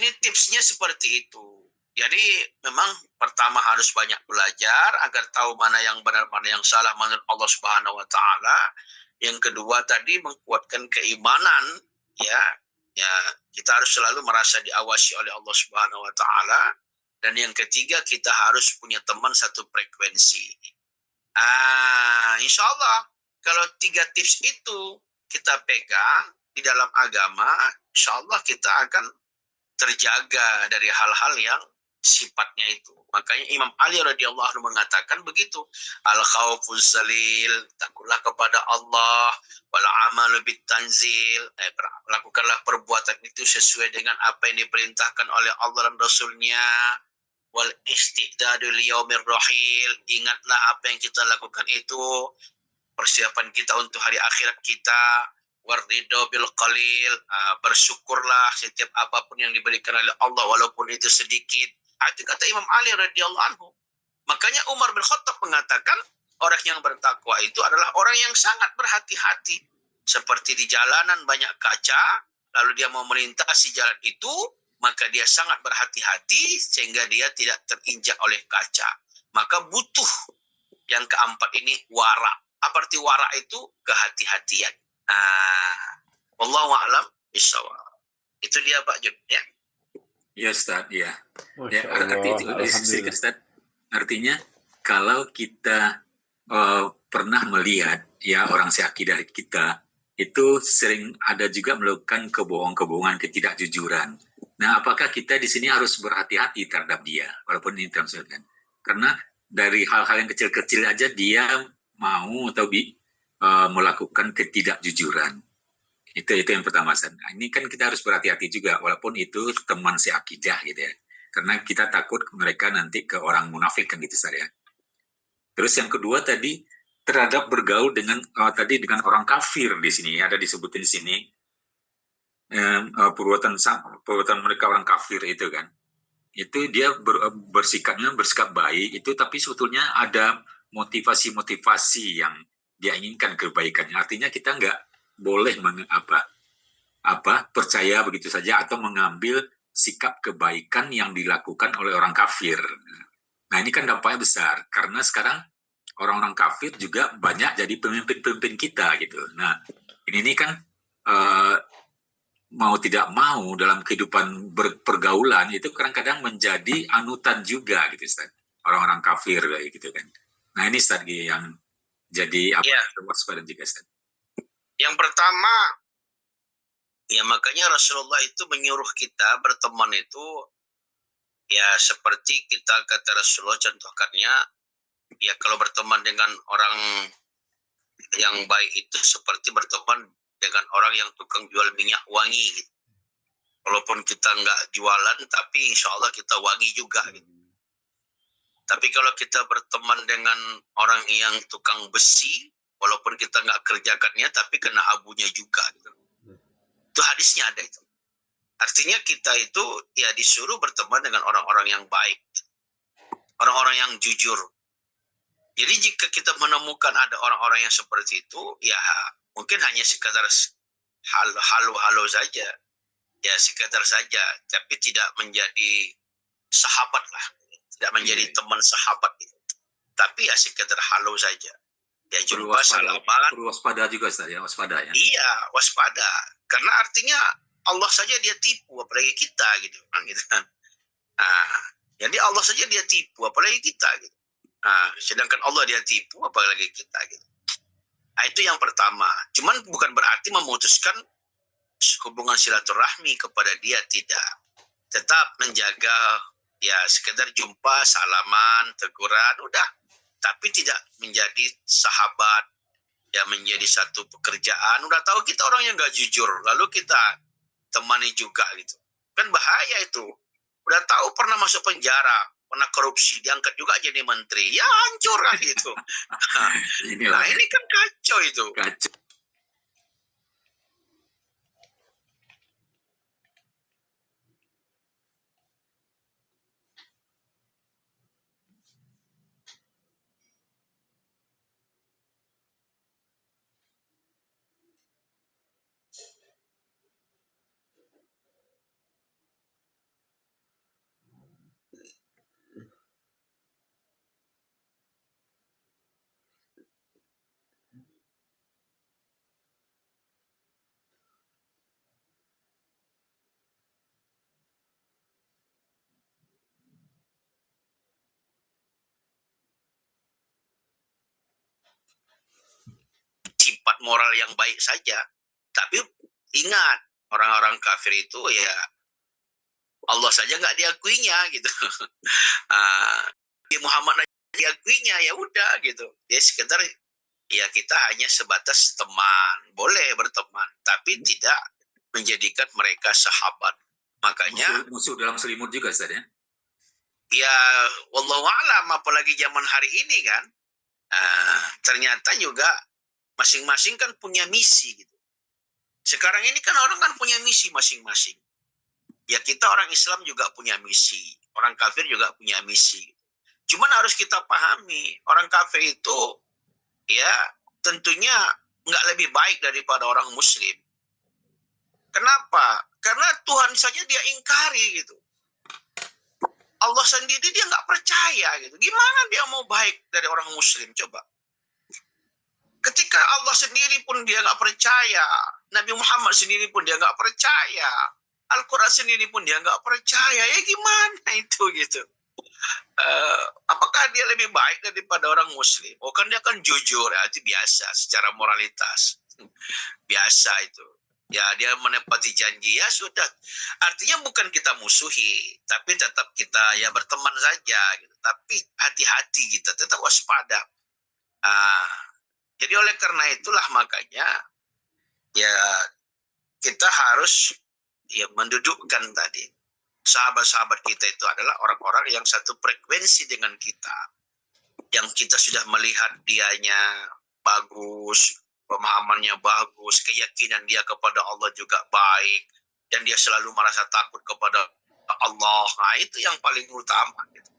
Ini tipsnya seperti itu. Jadi memang pertama harus banyak belajar agar tahu mana yang benar, mana yang salah menurut Allah Subhanahu wa taala. Yang kedua tadi menguatkan keimanan, ya. Ya, kita harus selalu merasa diawasi oleh Allah Subhanahu wa taala. Dan yang ketiga kita harus punya teman satu frekuensi. Insya Allah kalau 3 tips itu kita pegang di dalam agama, insya Allah kita akan terjaga dari hal-hal yang sifatnya itu. Makanya Imam Ali radhiyallahu anhu mengatakan begitu. Al khaufuz zalil, takutlah kepada Allah, wal amalu bit tanzil, lakukanlah perbuatan itu sesuai dengan apa yang diperintahkan oleh Allah dan Rasulnya. Wal istidadu liyaumir rahil, ingatlah apa yang kita lakukan itu persiapan kita untuk hari akhirat kita. Warridho bil qalil, bersyukurlah setiap apapun yang diberikan oleh Allah walaupun itu sedikit. Itu kata Imam Ali radhiyallahu anhu. Makanya Umar bin Khattab mengatakan orang yang bertakwa itu adalah orang yang sangat berhati-hati. Seperti di jalanan banyak kaca, lalu dia mau melintasi jalan itu, maka dia sangat berhati-hati sehingga dia tidak terinjak oleh kaca. Maka butuh yang keempat ini wara. Apa arti wara itu? Kehati-hatian. Wallahu a'lam bishawab. Itu dia Pak Jun, ya.
Ya Ustaz, ya.
Masya
Ya,
Allah,
sedikit
alhamdulillah.
Ustaz. Artinya kalau kita pernah melihat ya orang seakidah kita itu sering ada juga melakukan kebohongan-kebohongan, ketidakjujuran. Nah, apakah kita di sini harus berhati-hati terhadap dia, walaupun ini terang? Karena dari hal-hal yang kecil-kecil aja dia mau atau melakukan ketidakjujuran. Itu yang pertama. Nah, ini kan kita harus berhati-hati juga, walaupun itu teman seakidah gitu ya. Karena kita takut mereka nanti ke orang munafik kan gitu saya. Terus yang kedua tadi terhadap bergaul dengan tadi dengan orang kafir di sini ada disebutin di sini perbuatan mereka orang kafir itu kan. Itu dia bersikap baik itu, tapi sebetulnya ada motivasi-motivasi yang dia inginkan kebaikannya. Artinya kita nggak boleh percaya begitu saja atau mengambil sikap kebaikan yang dilakukan oleh orang kafir. Nah ini kan dampaknya besar karena sekarang orang-orang kafir juga banyak jadi pemimpin-pemimpin kita gitu. Nah ini kan mau tidak mau dalam kehidupan pergaulan itu kadang-kadang menjadi anutan juga gitu Ustaz. Orang-orang kafir gitu kan. Nah ini Ustaz yang jadi waspada juga Ustaz.
Yang pertama, ya makanya Rasulullah itu menyuruh kita berteman itu ya seperti kita kata Rasulullah contohkannya, ya kalau berteman dengan orang yang baik itu seperti berteman dengan orang yang tukang jual minyak wangi gitu. Walaupun kita nggak jualan, tapi insya Allah kita wangi juga gitu. Tapi kalau kita berteman dengan orang yang tukang besi, walaupun kita nggak kerjakannya, tapi kena abunya juga gitu. Itu hadisnya ada itu. Artinya kita itu ya disuruh berteman dengan orang-orang yang baik. Orang-orang yang jujur. Jadi jika kita menemukan ada orang-orang yang seperti itu, ya mungkin hanya sekadar halo-halo saja. Ya sekedar saja, tapi tidak menjadi sahabat lah. Tidak menjadi teman sahabat itu. Tapi ya sekedar halo saja. Ya jumpa salaman.
Perlu waspada juga saya, waspada ya.
Iya, waspada. Karena artinya Allah saja dia tipu, apalagi kita gitu kan. Jadi Allah saja dia tipu, apalagi kita gitu. Sedangkan Allah dia tipu, apalagi kita gitu. Itu yang pertama. Cuman bukan berarti memutuskan hubungan silaturahmi kepada dia, tidak. Tetap menjaga ya sekedar jumpa, salaman, teguran, udah. Tapi tidak menjadi sahabat, ya menjadi satu pekerjaan. Udah tahu kita orang yang gak jujur, lalu kita temani juga gitu. Kan bahaya itu. Udah tahu pernah masuk penjara, pernah korupsi, diangkat juga jadi menteri. Ya hancur kan gitu. Nah ini kan kacau itu.
Kacau.
sifat moral yang baik saja. Tapi ingat, orang-orang kafir itu ya Allah saja nggak diakuinya gitu. Muhammad aja diakuinya, ya udah gitu. Ya sekedar ya kita hanya sebatas teman, boleh berteman, tapi tidak menjadikan mereka sahabat. Makanya
musuh dalam selimut juga, Ustaz ya.
Ya wallahu a'lam, apalagi zaman hari ini kan. Ternyata juga masing-masing kan punya misi gitu. Sekarang ini kan orang kan punya misi masing-masing. Ya kita orang Islam juga punya misi, orang kafir juga punya misi. Cuman harus kita pahami, orang kafir itu ya tentunya nggak lebih baik daripada orang Muslim. Kenapa? Karena Tuhan saja dia ingkari gitu. Allah sendiri dia nggak percaya gitu. Gimana dia mau baik dari orang Muslim? Coba. Ketika Allah sendiri pun dia nggak percaya, Nabi Muhammad sendiri pun dia nggak percaya, Al-Quran sendiri pun dia nggak percaya, ya gimana itu gitu? Apakah dia lebih baik daripada orang Muslim? Oh kan dia kan jujur, ya, itu biasa secara moralitas, biasa itu. Ya dia menepati janji, ya sudah. Artinya bukan kita musuhi, tapi tetap kita ya berteman saja. Gitu. Tapi hati-hati kita, tetap waspada. Jadi oleh karena itulah makanya ya kita harus ya mendudukkan tadi sahabat-sahabat kita itu adalah orang-orang yang satu frekuensi dengan kita, yang kita sudah melihat dianya bagus, pemahamannya bagus, keyakinan dia kepada Allah juga baik, dan dia selalu merasa takut kepada Allah. Nah itu yang paling utama gitu,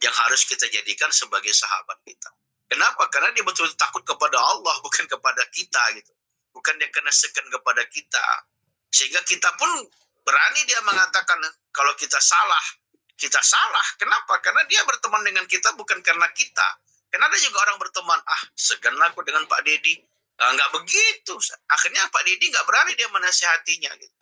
yang harus kita jadikan sebagai sahabat kita. Kenapa? Karena dia betul takut kepada Allah, bukan kepada kita gitu. Bukan dia kena segan kepada kita. Sehingga kita pun berani dia mengatakan kalau kita salah, kita salah. Kenapa? Karena dia berteman dengan kita bukan karena kita. Karena ada juga orang berteman, segan aku dengan Pak Deddy. Nggak begitu. Akhirnya Pak Deddy nggak berani dia menasihatinya gitu.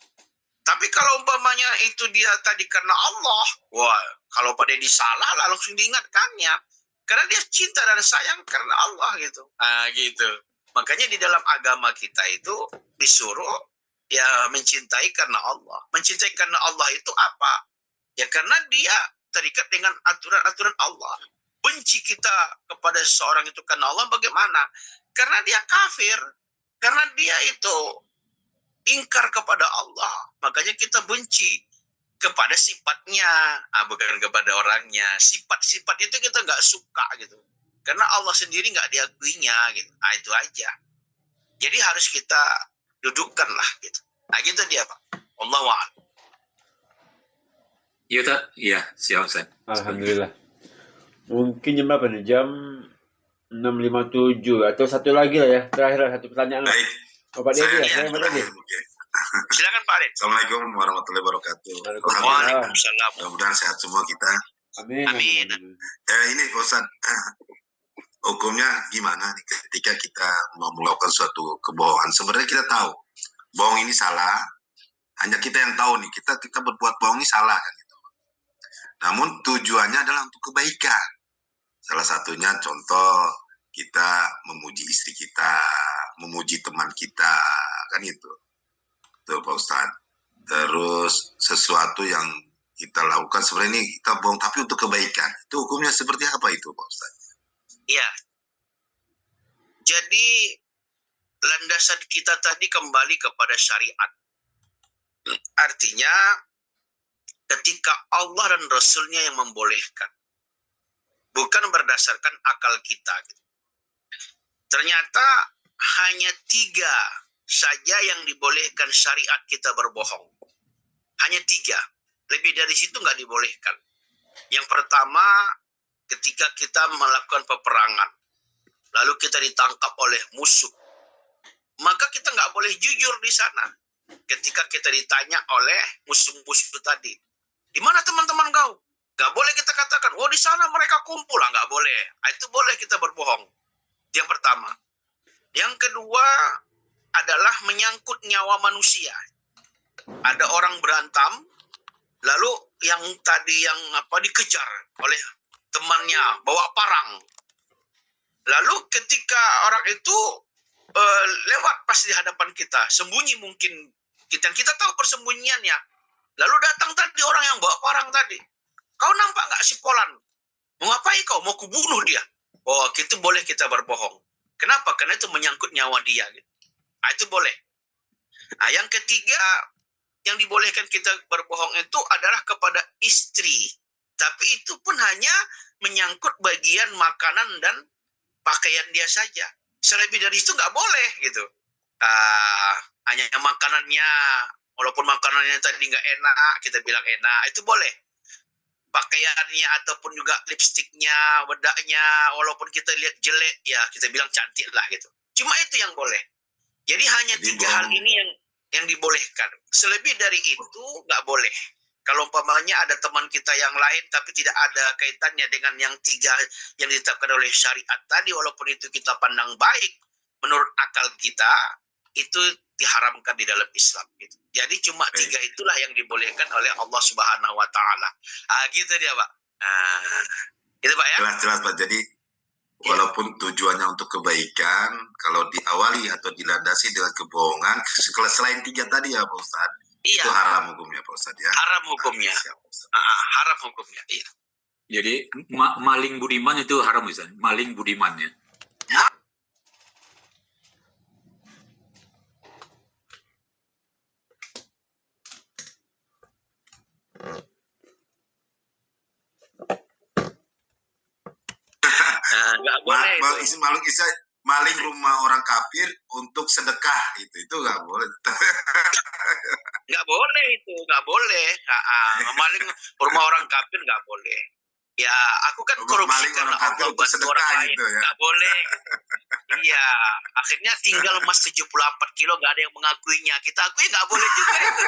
Tapi kalau umpamanya itu dia tadi karena Allah, wah, kalau Pak Deddy salah langsung diingatkannya. Karena dia cinta dan sayang karena Allah gitu. Gitu. Makanya di dalam agama kita itu disuruh ya mencintai karena Allah. Mencintai karena Allah itu apa? Ya karena dia terikat dengan aturan-aturan Allah. Benci kita kepada seseorang itu karena Allah bagaimana? Karena dia kafir. Karena dia itu ingkar kepada Allah. Makanya kita benci kepada sifatnya, bukan kepada orangnya. Sifat-sifat itu kita nggak suka gitu. Karena Allah sendiri nggak diakuinya gitu. Itu aja. Jadi harus kita dudukkan lah gitu. Gitu dia Pak. Allahu a'lam.
Iya tak? Iya, siap Ustaz.
Alhamdulillah. Mungkin jam berapa nih? Jam 6.57 atau satu lagi lah ya. Terakhir satu pertanyaan lah.
Baik.
Pak Deddy ya, Pak Deddy.
Silakan Pak Deddy.
Assalamualaikum warahmatullahi wabarakatuh.
Waalaikumsalam.
Mudah-mudahan sehat semua kita.
Amin.
Amin.
Ini Ustaz, hukumnya gimana nih ketika kita mau melakukan suatu kebohongan? Sebenarnya kita tahu bohong ini salah, hanya kita yang tahu nih, kita berbuat bohong ini salah kan gitu. Namun tujuannya adalah untuk kebaikan. Salah satunya contoh kita memuji istri kita, memuji teman kita, kan itu. Tuh Pak Ustadz. Terus sesuatu yang kita lakukan sebenarnya ini kita bohong tapi untuk kebaikan. Itu hukumnya seperti apa itu Pak Ustadz?
Iya. Jadi landasan kita tadi kembali kepada syariat. Artinya ketika Allah dan Rasulnya yang membolehkan, bukan berdasarkan akal kita. Ternyata hanya 3 saja yang dibolehkan syariat kita berbohong. Hanya 3. Lebih dari situ nggak dibolehkan. Yang pertama, ketika kita melakukan peperangan, lalu kita ditangkap oleh musuh, maka kita nggak boleh jujur di sana. Ketika kita ditanya oleh musuh-musuh tadi, di mana teman-teman kau? Nggak boleh kita katakan, di sana mereka kumpul. Nggak boleh. Itu boleh kita berbohong. Yang pertama. Yang kedua adalah menyangkut nyawa manusia. Ada orang berantem, lalu yang tadi dikejar oleh temannya bawa parang. Lalu ketika orang itu lewat pas di hadapan kita, sembunyi mungkin kita tahu persembunyiannya. Lalu datang tadi orang yang bawa parang tadi. Kau nampak nggak si Polan? Mau ngapain kau? Mau kubunuh dia? Oh, itu boleh kita berbohong. Kenapa? Karena itu menyangkut nyawa dia. Gitu. Nah, itu boleh. Nah, yang ketiga, yang dibolehkan kita berbohong itu adalah kepada istri. Tapi itu pun hanya menyangkut bagian makanan dan pakaian dia saja. Selebih dari itu nggak boleh gitu. Hanya makanannya, walaupun makanannya tadi nggak enak, kita bilang enak, itu boleh. Pakaiannya ataupun juga lipstiknya, bedaknya, walaupun kita lihat jelek, ya kita bilang cantik lah gitu. Cuma itu yang boleh. Jadi hanya tiga hal ini yang dibolehkan. Selebih dari itu nggak boleh. Kalau umpamanya ada teman kita yang lain tapi tidak ada kaitannya dengan yang tiga yang ditetapkan oleh syariat tadi, walaupun itu kita pandang baik menurut akal kita, itu diharamkan di dalam Islam gitu. Jadi cuma tiga itulah yang dibolehkan oleh Allah Subhanahu wa taala. Gitu dia, Pak. Itu Pak ya.
Jelas-jelas Pak. Jadi walaupun tujuannya untuk kebaikan, kalau diawali atau dilandasi dengan kebohongan, selain tiga tadi ya Pak Ustaz, itu haram hukumnya Pak Ustaz ya.
Haram hukumnya. Haram hukumnya, iya.
Jadi maling budiman itu haram Ustaz, maling budimannya.
Nggak boleh.
Maling rumah orang kafir untuk sedekah itu nggak boleh.
Nggak boleh itu, nggak boleh. Maling rumah orang kafir nggak boleh. Ya, aku kan korupsi karena Allah bantu orang lain, gitu ya. Nggak boleh. Iya, akhirnya tinggal emas 74 kilo nggak ada yang mengakuinya. Kita akui nggak boleh juga itu.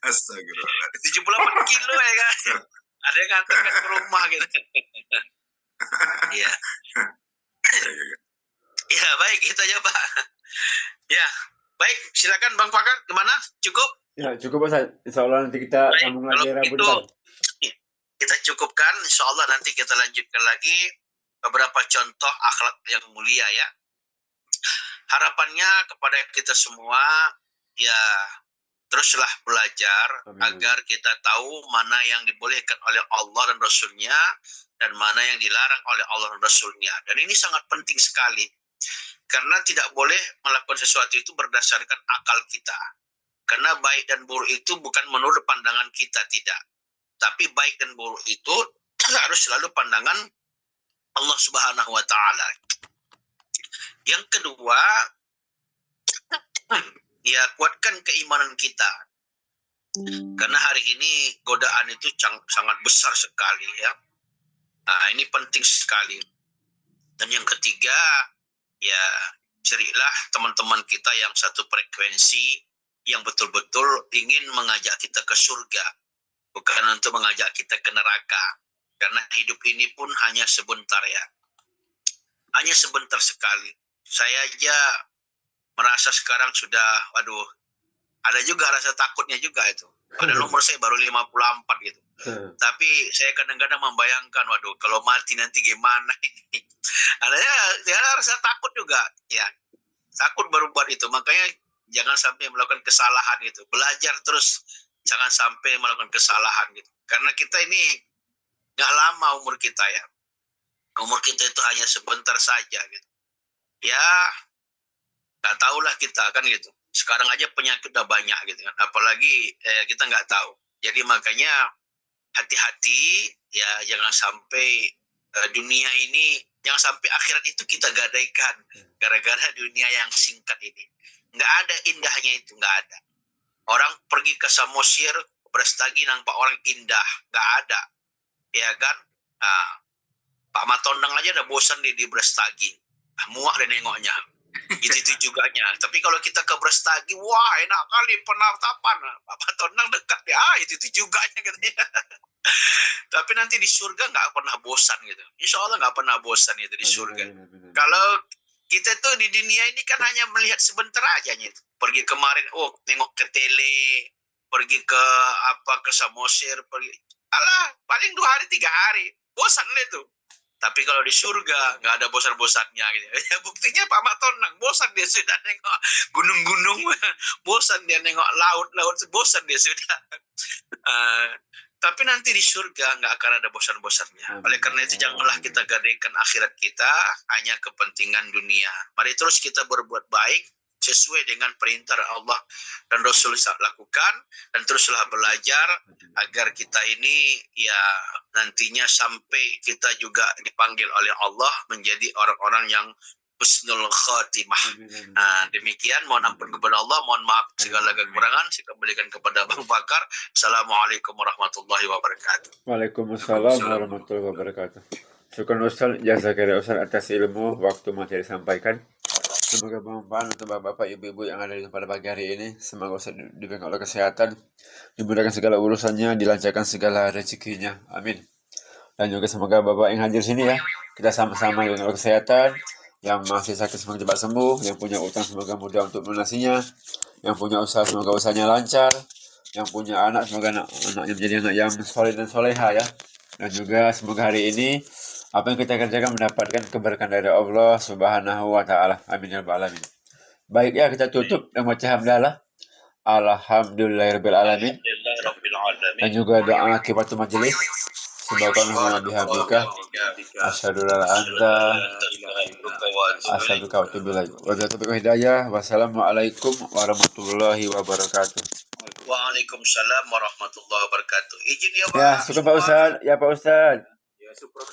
Astagfirullah.
78 kilo ya kan. Ada yang ngantarkan ke rumah gitu. Iya. Ya, baik, itu aja Pak. Ya, baik, silakan Bang Fakar, gimana? Cukup?
Ya, cukup Ustaz. Insyaallah nanti kita sambung lagi Rabu depan.
Kita cukupkan, insyaallah nanti kita lanjutkan lagi beberapa contoh akhlak yang mulia ya. Harapannya kepada kita semua, ya teruslah belajar. Amin. Agar kita tahu mana yang dibolehkan oleh Allah dan Rasulnya dan mana yang dilarang oleh Allah dan Rasulnya. Dan ini sangat penting sekali. Karena tidak boleh melakukan sesuatu itu berdasarkan akal kita. Karena baik dan buruk itu bukan menurut pandangan kita, tidak. Tapi baik dan buruk itu harus selalu pandangan Allah Subhanahu wa taala. Yang kedua, ya kuatkan keimanan kita. Karena hari ini godaan itu sangat besar sekali ya. Nah, ini penting sekali. Dan yang ketiga, ya carilah teman-teman kita yang satu frekuensi, yang betul-betul ingin mengajak kita ke surga, bukan untuk mengajak kita ke neraka. Karena hidup ini pun hanya sebentar ya. Hanya sebentar sekali. Saya aja merasa sekarang sudah, waduh, ada juga rasa takutnya juga itu. Padahal umur saya baru 54 gitu. Tapi saya kadang-kadang membayangkan, waduh, kalau mati nanti gimana ini. Ada rasa takut juga, ya. Takut baru buat itu. Makanya jangan sampai melakukan kesalahan gitu. Belajar terus, jangan sampai melakukan kesalahan gitu. Karena kita ini nggak lama umur kita ya. Umur kita itu hanya sebentar saja gitu. Ya, nggak tahulah kita kan gitu. Sekarang aja penyakit udah banyak gitu kan. Apalagi kita nggak tahu. Jadi makanya hati-hati ya, jangan sampai dunia ini, jangan sampai akhirat itu kita gadaikan gara-gara dunia yang singkat ini. Nggak ada indahnya itu, nggak ada. Orang pergi ke Samosir, Brastagi nampak orang indah, nggak ada. Ya kan? Nah, Pak Matondang aja udah bosan di Brastagi. Muak deh nengoknya. Itu juganya. Tapi kalau kita ke Brastagi, wah enak kali penatapan. Pak Matondang dekat ya, itu juganya katanya. Tapi nanti di surga nggak pernah bosan gitu. Insya Allah nggak pernah bosan itu di surga. Kalau kita tuh di dunia ini kan hanya melihat sebentar aja gitu. Pergi kemarin, nengok ke tele, pergi ke Samosir, pergi. Alah, paling 2 hari 3 hari, bosan lah itu. Tapi kalau di surga nggak ada bosan-bosannya gitu. Ya, buktinya Pak Mak Tonang bosan dia sudah nengok gunung-gunung, bosan dia nengok laut-laut, bosan dia sudah. Tapi nanti di surga nggak akan ada bosan-bosannya. Oleh karena itu janganlah kita gadaikan akhirat kita hanya kepentingan dunia. Mari terus kita berbuat baik sesuai dengan perintah Allah dan Rasul lakukan, dan teruslah belajar agar kita ini ya nantinya sampai kita juga dipanggil oleh Allah menjadi orang-orang yang husnul khatimah. Demikian, mohon ampun kepada Allah, mohon maaf segala kekurangan, saya kembalikan kepada Bang Bakar. Assalamualaikum warahmatullahi wabarakatuh.
Waalaikumsalam warahmatullahi wabarakatuh. Syukur Ustaz, jazakallahu Ustaz atas ilmu waktu materi disampaikan. Semoga bermanfaat untuk bapak-bapak, ibu-ibu yang ada pada pagi hari ini. Semoga Ustaz diberikan oleh kesehatan, dimudahkan segala urusannya, dilancarkan segala rezekinya. Amin. Dan juga semoga bapak yang hadir sini ya, kita sama-sama dengan kesehatan. Yang masih sakit semoga cepat sembuh, yang punya utang semoga mudah untuk melunasinya, yang punya usaha semoga usahanya lancar, yang punya anak semoga anaknya menjadi anak yang soleh dan soleha ya. Dan juga semoga hari ini apa yang kita kerjakan mendapatkan keberkahan dari Allah Subhanahu wa taala. Amin ya rabbal alamin. Baik ya, kita tutup dengan baca hamdalah. Alhamdulillahirabbil alamin. Dan juga doa akibat majelis. Subhanallah bihamdika asyhadu an la ilaha illa anta astaghfiruka wa atubu ilaik. Wabillahi hidayah. Wassalamualaikum warahmatullahi wabarakatuh.
Waalaikumsalam warahmatullahi wabarakatuh. Izin ya Pak.
Ya, syukur Pak Ustaz. Ya Pak Ustaz.
Ya, syukur